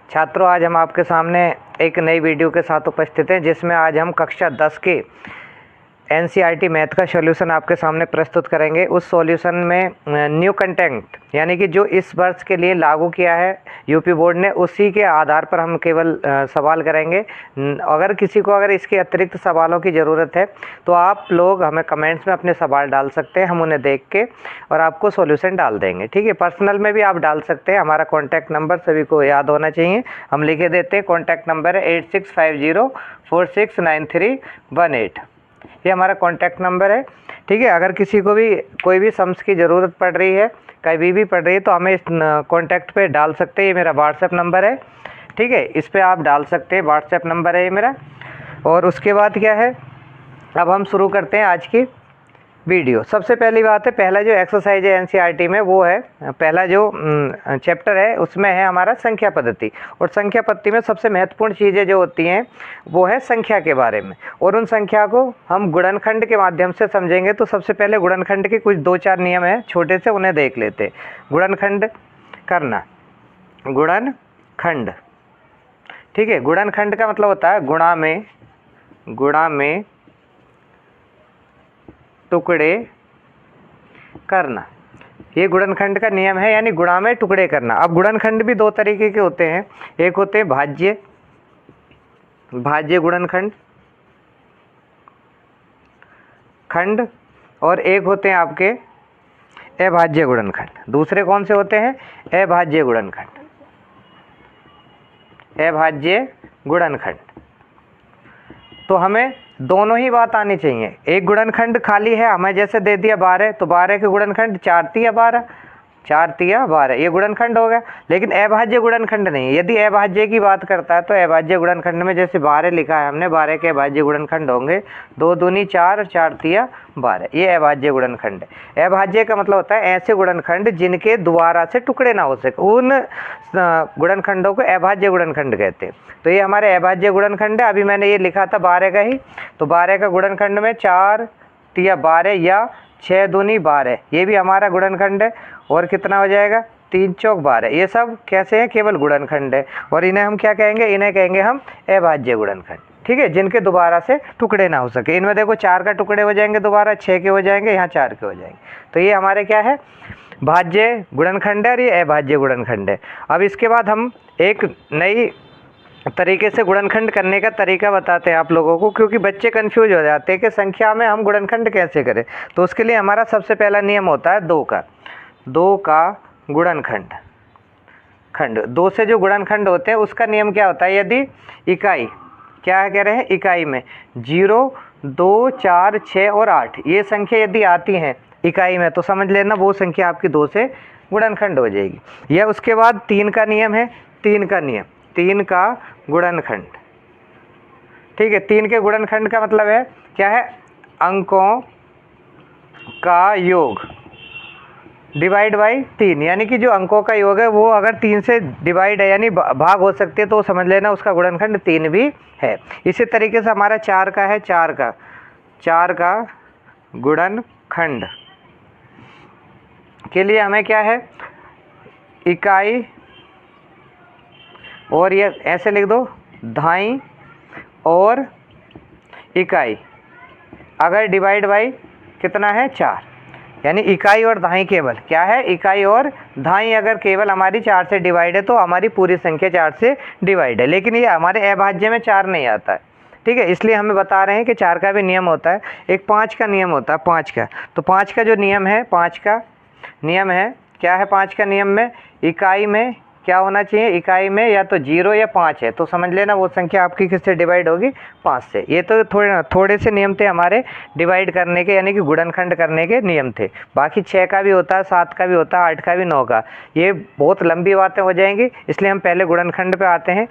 छात्रों, आज हम आपके सामने एक नई वीडियो के साथ उपस्थित हैं, जिसमें आज हम कक्षा 10 के एनसीईआरटी मैथ का सॉल्यूशन आपके सामने प्रस्तुत करेंगे। उस सॉल्यूशन में न्यू कंटेंट यानी कि जो इस वर्ष के लिए लागू किया है यूपी बोर्ड ने, उसी के आधार पर हम केवल सवाल करेंगे। अगर किसी को इसके अतिरिक्त सवालों की ज़रूरत है तो आप लोग हमें कमेंट्स में अपने सवाल डाल सकते हैं, हम उन्हें देख के और आपको सॉल्यूशन डाल देंगे। ठीक है, पर्सनल में भी आप डाल सकते हैं। हमारा कॉन्टैक्ट नंबर सभी को याद होना चाहिए, हम लिखे देते हैं। कॉन्टैक्ट नंबर है 8650469318। ये हमारा कॉन्टैक्ट नंबर है। ठीक है, अगर किसी को भी कोई भी सम्स की ज़रूरत पड़ रही है, कभी भी पड़ रही है, तो हमें इस कॉन्टैक्ट पे डाल सकते हैं। ये मेरा व्हाट्सएप नंबर है। ठीक है, इस पे आप डाल सकते हैं, व्हाट्सएप नंबर है ये मेरा। और उसके बाद क्या है, अब हम शुरू करते हैं आज की वीडियो। सबसे पहली बात है, पहला जो एक्सरसाइज है एनसीईआरटी में वो है, पहला जो चैप्टर है उसमें है हमारा संख्या पद्धति। और संख्या पद्धति में सबसे महत्वपूर्ण चीज़ें जो होती हैं वो है संख्या के बारे में, और उन संख्या को हम गुणनखंड के माध्यम से समझेंगे। तो सबसे पहले गुणनखंड के कुछ 2-4 नियम हैं छोटे से, उन्हें देख लेते हैं। गुणनखंड करना, गुणनखंड। ठीक है, गुणनखंड का मतलब होता है गुणा में टुकड़े करना। ये गुणनखंड का नियम है, यानी गुणा में टुकड़े करना। अब गुणनखंड भी 2 तरीके के होते हैं, एक होते हैं भाज्य गुणनखंड खंड, और एक होते हैं आपके अभाज्य गुणनखंड। दूसरे कौन से होते हैं? अभाज्य गुणनखंड। तो हमें दोनों ही बात आनी चाहिए। एक गुणनखंड खाली है, हमें जैसे दे दिया 12, तो 12 के गुणनखंड 4 तिया 12, 4 तिया 12, ये गुणनखंड हो गया। लेकिन अभाज्य गुणनखंड नहीं। यदि अभाज्य की बात करता है तो अभाज्य गुणनखंड में जैसे 12 लिखा है हमने, 12 के अभाज्य गुणनखंड होंगे 2 दूनी 4 और 4 तिया 12, ये अभाज्य गुणनखंड है। अभाज्य का मतलब होता है ऐसे गुणनखंड जिनके दोबारा से टुकड़े ना हो सके, उन गुणनखंडों को अभाज्य गुणनखंड कहते हैं। तो ये हमारे अभाज्य गुणनखंड है। अभी मैंने ये लिखा था 12 का ही, तो 12 का गुणनखंड में 4 तिया 12 या 6 दूनी 12, ये भी हमारा गुणनखंड है। और कितना हो जाएगा? 3 चौक 12। ये सब कैसे हैं? केवल गुणनखंड है। और इन्हें हम क्या कहेंगे? इन्हें कहेंगे हम अभाज्य गुणनखंड। ठीक है, जिनके दोबारा से टुकड़े ना हो सके। इनमें देखो 4 का टुकड़े हो जाएंगे, दोबारा 6 के हो जाएंगे, यहाँ 4 के हो जाएंगे। तो ये हमारे क्या है? भाज्य गुणनखंड है और ये अभाज्य गुणनखंड है। अब इसके बाद हम एक नई तरीके से गुणनखंड करने का तरीका बताते हैं आप लोगों को, क्योंकि बच्चे कंफ्यूज हो जाते हैं कि संख्या में हम गुणनखंड कैसे करें। तो उसके लिए हमारा सबसे पहला नियम होता है 2 का गुणनखंड खंड। 2 से जो गुणनखंड होते हैं उसका नियम क्या होता है? यदि इकाई, क्या कह रहे हैं, इकाई में 0, 2, 4, 6 और 8 ये संख्या यदि आती हैं इकाई में, तो समझ लेना वो संख्या आपकी 2 से गुणनखंड हो जाएगी। यह उसके बाद 3 का नियम है, 3 का गुणनखंड। ठीक है, 3 के गुणनखंड का मतलब है क्या है? अंकों का योग डिवाइड बाई 3, यानी कि जो अंकों का योग है वो अगर 3 से डिवाइड है यानी भाग हो सकती है, तो समझ लेना उसका गुणनखंड 3 भी है। इसी तरीके से हमारा 4 का है, 4 का गुणनखंड के लिए हमें क्या है? इकाई, और ये ऐसे लिख दो, धाई और इकाई अगर डिवाइड बाई कितना है? 4, यानी इकाई और धाई केवल क्या है? इकाई और धाई अगर केवल हमारी 4 से डिवाइड है तो हमारी पूरी संख्या 4 से डिवाइड है। लेकिन ये हमारे अभाज्य में 4 नहीं आता है। ठीक है, इसलिए हमें बता रहे हैं कि 4 का भी नियम होता है। एक 5 का नियम होता है, 5 का। तो 5 का जो नियम है, 5 का नियम है क्या है? 5 का नियम में इकाई में क्या होना चाहिए? इकाई में या तो 0 या 5 है, तो समझ लेना वो संख्या आपकी किससे डिवाइड होगी? 5 से। ये तो थोड़े से नियम थे हमारे डिवाइड करने के, यानी कि गुणनखंड करने के नियम थे। बाकी 6 का भी होता है, 7 का भी होता है, 8 का भी, 9 का। ये बहुत लंबी बातें हो जाएंगी, इसलिए हम पहले गुणनखंड पे आते हैं।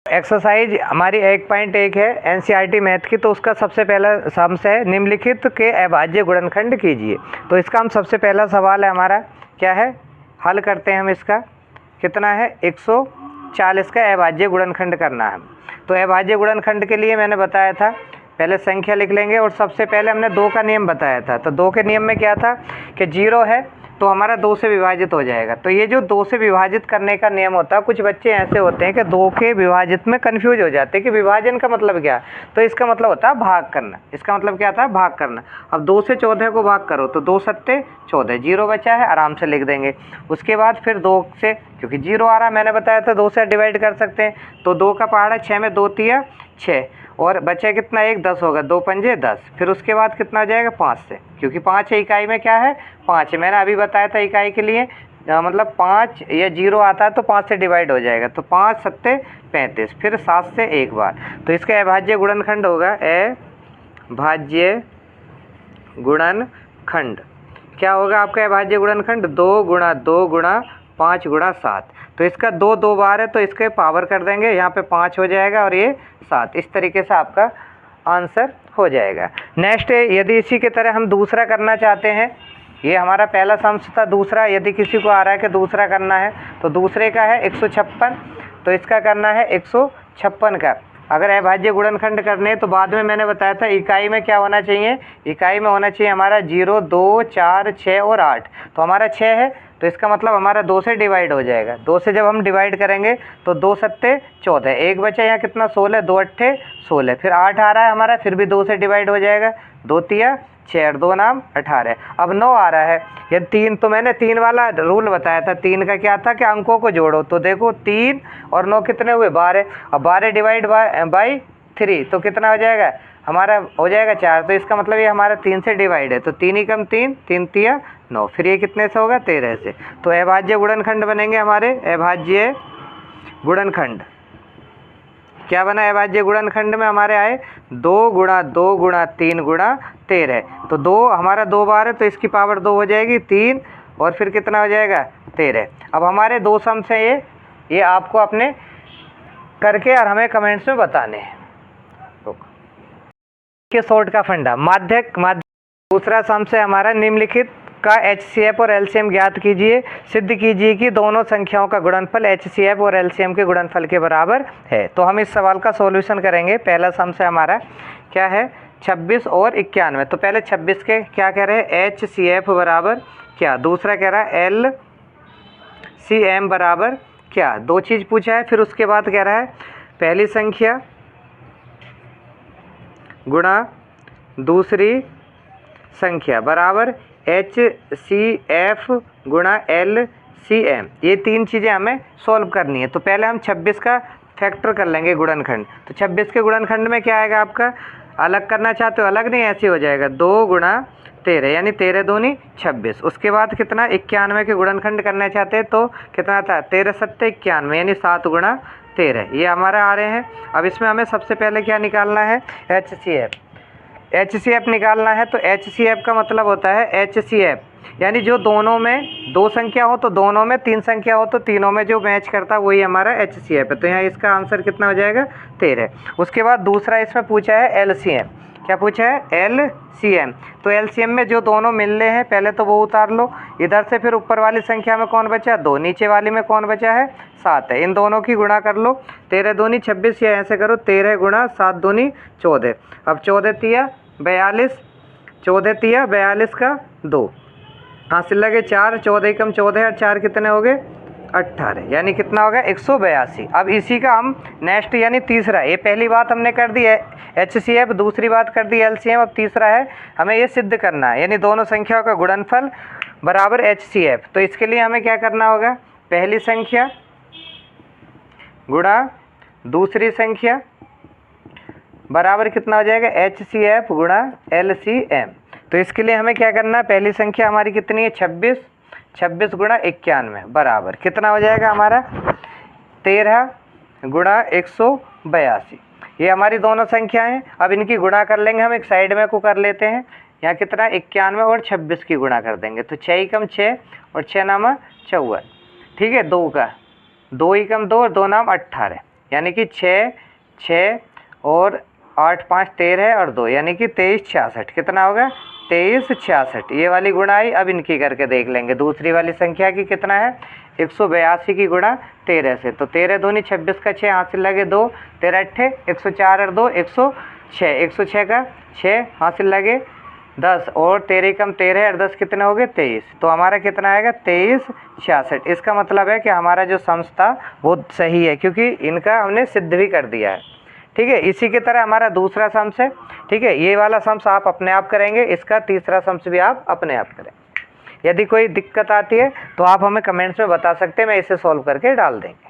एक्सरसाइज हमारी 1.1 है एनसीईआरटी मैथ की, तो उसका सबसे पहला सम्स है निम्नलिखित के अभाज्य गुणनखंड कीजिए। तो इसका हम सबसे पहला सवाल है हमारा क्या है? हल करते हैं हम इसका। कितना है? 140 का अभाज्य गुणनखंड करना है। तो अभाज्य गुणनखंड के लिए मैंने बताया था, पहले संख्या लिख लेंगे, और सबसे पहले हमने 2 का नियम बताया था। तो 2 के नियम में क्या था कि 0 है तो हमारा 2 से विभाजित हो जाएगा। तो ये जो 2 से विभाजित करने का नियम होता है, कुछ बच्चे ऐसे होते हैं कि 2 के विभाजित में कन्फ्यूज हो जाते हैं कि विभाजन का मतलब क्या है। तो इसका मतलब होता है भाग करना। इसका मतलब क्या था? भाग करना। अब 2 से 14 को भाग करो तो 2 सत्ते 14, 0 बचा है, आराम से लिख देंगे। उसके बाद फिर 2 से, क्योंकि 0 आ रहा, मैंने बताया था 2 से डिवाइड कर सकते हैं, तो 2 का पहाड़ा 6 में 2 तिया 6, और बचे कितना? 1, 10 होगा, 2 पंजे 10। फिर उसके बाद कितना हो जाएगा? 5 से, क्योंकि 5 है, इकाई में क्या है? 5 है। मैंने अभी बताया था इकाई के लिए मतलब 5 या 0 आता है तो 5 से डिवाइड हो जाएगा, तो 5 सत्ते 35, फिर 7 से एक बार। तो इसका अभाज्य गुणनखंड होगा अभाज्य गुणनखंड। क्या होगा आपका अभाज्य गुणनखंड? 2 गुणा 2 गुणा 5 गुणा 7। तो इसका 2 2 बार है तो इसके पावर कर देंगे, यहाँ पे 5 हो जाएगा और ये 7। इस तरीके से आपका आंसर हो जाएगा। नेक्स्ट, यदि इसी के तरह हम दूसरा करना चाहते हैं, ये हमारा पहला सम्स था। दूसरा, यदि किसी को आ रहा है कि दूसरा करना है, तो दूसरे का है 156, तो इसका करना है 156 का। अगर अभाज्य गुणनखंड करने तो बाद में मैंने बताया था इकाई में क्या होना चाहिए? इकाई में होना चाहिए हमारा 0, 2, 4, 6 और 8। तो हमारा 6 है, तो इसका मतलब हमारा 2 से डिवाइड हो जाएगा। 2 से जब हम डिवाइड करेंगे तो 2 सत्ते 14, एक बचा यहाँ कितना? 16, 2 अट्ठे 16, फिर 8 आ रहा है हमारा, फिर भी 2 से डिवाइड हो जाएगा, 2 तिया 6 और 2 नाम 18। अब 9 आ रहा है, ये 3, तो मैंने 3 वाला रूल बताया था। 3 का क्या था कि अंकों को जोड़ो, तो देखो 3 और 9 कितने हुए? 12। अब 12 डिवाइड बाई 3 तो कितना हो जाएगा? हमारा हो जाएगा 4। तो इसका मतलब ये हमारा 3 से डिवाइड है, तो 3 ही कम 3, 3 तिया 9, फिर ये कितने से होगा? 13 से। तो अभाज्य गुणनखंड बनेंगे हमारे, अभाज्य गुणनखंड क्या बना? अभाज्य गुणनखंड में हमारे आए 2 गुणा 2 गुणा 3 गुणा 13। तो 2 हमारा 2 बार है, तो इसकी पावर 2 हो जाएगी 3, और फिर कितना हो जाएगा? 13। अब हमारे 2 सम्स हैं ये आपको अपने करके और हमें कमेंट्स में बताने हैं। के सॉर्ट का फंडा, माध्यक। दूसरा सम्स है हमारा, निम्नलिखित का HCF और LCM ज्ञात कीजिए। सिद्ध कीजिए कि दोनों संख्याओं का गुणनफल HCF और LCM के गुणनफल के बराबर है। तो हम इस सवाल का सॉल्यूशन करेंगे। पहला सम्स है हमारा, क्या है? 26 और 91। तो पहले 26 के क्या कह रहे हैं? HCF बराबर क्या? दूसरा कह रहा है LCM बराबर क्या? 2 चीज़ पूछा है। फिर उसके बाद कह रहा है पहली संख्या गुणा दूसरी संख्या बराबर HCF गुणा LCM। ये 3 चीज़ें हमें सॉल्व करनी है। तो पहले हम 26 का फैक्टर कर लेंगे गुणनखंड। तो 26 के गुणनखंड में क्या आएगा आपका? अलग करना चाहते हो? अलग नहीं, ऐसे हो जाएगा 2 गुणा 13, यानी 13 दूनी 26। उसके बाद कितना? 91 के गुणनखंड करना चाहते हैं तो कितना था? 13 सत्ते 91, यानी 7 गुणा 13। ये हमारा आ रहे हैं। अब इसमें हमें सबसे पहले क्या निकालना है? HCF निकालना है। तो HCF का मतलब होता है HCF यानी जो दोनों में 2 संख्या हो तो दोनों में, 3 संख्या हो तो तीनों में जो मैच करता है वही हमारा HCF है। तो यहाँ इसका आंसर कितना हो जाएगा? 13। उसके बाद दूसरा इसमें पूछा है LCM। क्या पूछा है? LCM। तो LCM में जो दोनों मिल रहे हैं पहले तो वो उतार लो इधर से, फिर ऊपर वाली संख्या में कौन बचा? 2, नीचे वाली में कौन बचा है? 7 है। इन दोनों की गुणा कर लो, 13 दूनी 26, या ऐसे करो 13 गुणा 7 दूनी 14। अब 14 तिया 42, 14 तिया 42 का 2 हासिल लगे 4, 14 कम 14 और 4 कितने हो गए? 18, यानी कितना होगा? 182। अब इसी का हम नेक्स्ट यानी तीसरा, ये पहली बात हमने कर दी है HCF, दूसरी बात कर दी LCM। अब तीसरा है हमें ये सिद्ध करना है, यानी दोनों संख्याओं का गुणनफल बराबर HCF। तो इसके लिए हमें क्या करना होगा? पहली संख्या गुणा दूसरी संख्या बराबर कितना हो जाएगा? HCF गुणा LCM। तो इसके लिए हमें क्या करना है? पहली संख्या हमारी कितनी है? 26, 26 गुणा 91 बराबर कितना हो जाएगा हमारा? 13 गुणा 182। ये हमारी दोनों संख्याएं हैं। अब इनकी गुणा कर लेंगे हम, एक साइड में को कर लेते हैं। यहाँ कितना? 91 और 26 की गुणा कर देंगे, तो 6 कम 6 और 6 नाम 54। ठीक है, 2 का 2 कम 2 और 2 नाम 18, यानी कि 6 6 और 8 5 13 और 2, यानी कि 23 66। कितना होगा? 23 66। ये वाली गुणा आई। अब इनकी करके देख लेंगे। दूसरी वाली संख्या की कितना है? 182 की गुणा 13 से। तो 13 दूनी 26 का 6 हासिल लगे 2, 13 अट्ठे 104 और 2 106, 106 का 6 हासिल लगे 10 और 13 कम 13 और 10 कितने हो गए 23। तो हमारा कितना आएगा 2366। इसका मतलब है कि हमारा जो सम्स था वो सही है, क्योंकि इनका हमने सिद्ध भी कर दिया है। ठीक है, इसी की तरह हमारा दूसरा सम्स है। ठीक है, ये वाला सम्स आप अपने आप करेंगे, इसका तीसरा सम्स भी आप अपने आप करेंगे। यदि कोई दिक्कत आती है तो आप हमें कमेंट्स में बता सकते हैं, मैं इसे सॉल्व करके डाल देंगे।